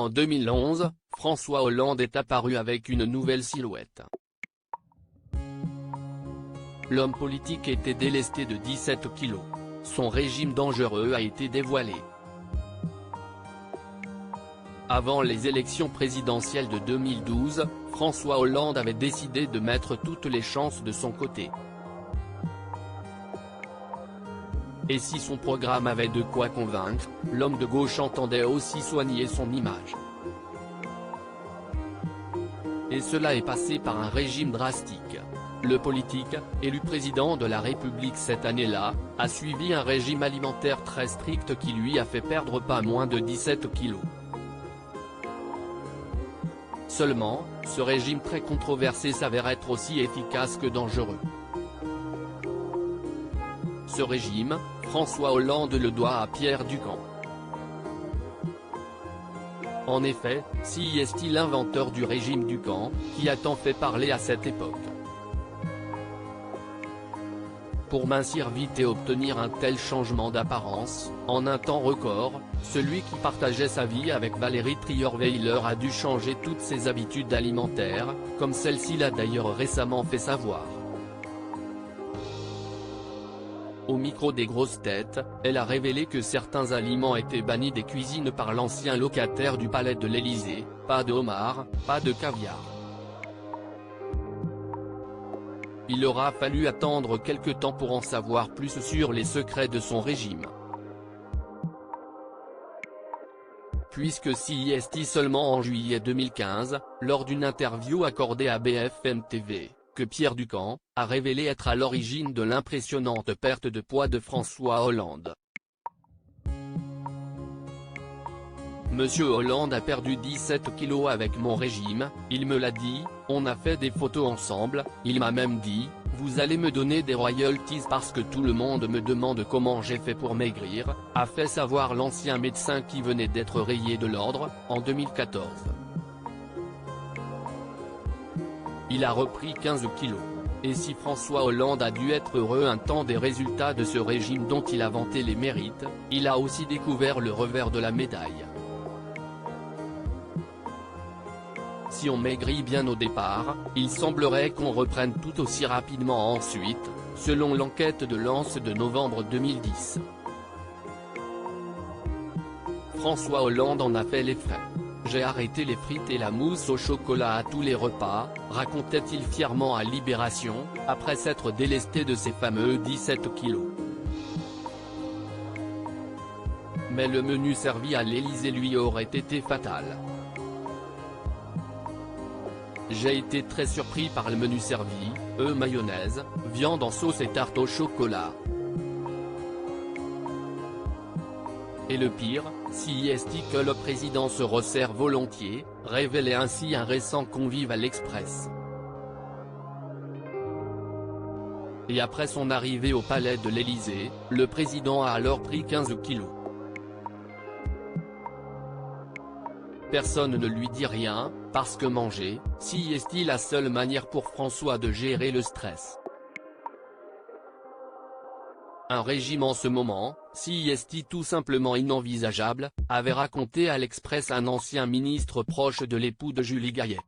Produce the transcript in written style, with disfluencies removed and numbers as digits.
En 2011, François Hollande est apparu avec une nouvelle silhouette. L'homme politique était délesté de 17 kilos. Son régime dangereux a été dévoilé. Avant les élections présidentielles de 2012, François Hollande avait décidé de mettre toutes les chances de son côté. Et si son programme avait de quoi convaincre, l'homme de gauche entendait aussi soigner son image. Et cela est passé par un régime drastique. Le politique, élu président de la République cette année-là, a suivi un régime alimentaire très strict qui lui a fait perdre pas moins de 17 kilos. Seulement, ce régime très controversé s'avère être aussi efficace que dangereux. Ce régime, François Hollande le doit à Pierre Ducan. En effet, si est-il l'inventeur du régime Ducan, qui a tant fait parler à cette époque. Pour mincir vite et obtenir un tel changement d'apparence, en un temps record, celui qui partageait sa vie avec Valérie Trierweiler a dû changer toutes ses habitudes alimentaires, comme celle-ci l'a d'ailleurs récemment fait savoir. Au micro des grosses têtes, elle a révélé que certains aliments étaient bannis des cuisines par l'ancien locataire du palais de l'Élysée, pas de homard, pas de caviar. Il aura fallu attendre quelque temps pour en savoir plus sur les secrets de son régime. Puisque s'y est seulement en juillet 2015, lors d'une interview accordée à BFM TV, que Pierre Ducan a révélé être à l'origine de l'impressionnante perte de poids de François Hollande. Monsieur Hollande a perdu 17 kilos avec mon régime, il me l'a dit, on a fait des photos ensemble, il m'a même dit, vous allez me donner des royalties parce que tout le monde me demande comment j'ai fait pour maigrir, a fait savoir l'ancien médecin qui venait d'être rayé de l'ordre, en 2014. Il a repris 15 kilos. Et si François Hollande a dû être heureux un temps des résultats de ce régime dont il a vanté les mérites, il a aussi découvert le revers de la médaille. Si on maigrit bien au départ, il semblerait qu'on reprenne tout aussi rapidement ensuite, selon l'enquête de Lance de novembre 2010. François Hollande en a fait les frais. J'ai arrêté les frites et la mousse au chocolat à tous les repas, racontait-il fièrement à Libération, après s'être délesté de ses fameux 17 kilos. Mais le menu servi à l'Élysée lui aurait été fatal. J'ai été très surpris par le menu servi, mayonnaise, viande en sauce et tarte au chocolat. Et le pire, si est que le président se resserre volontiers, révélait ainsi un récent convive à l'Express. Et après son arrivée au palais de l'Élysée, le président a alors pris 15 kilos. Personne ne lui dit rien, parce que manger, si est la seule manière pour François de gérer le stress. Un régime en ce moment, si est tout simplement inenvisageable, avait raconté à l'Express un ancien ministre proche de l'époux de Julie Gaillet.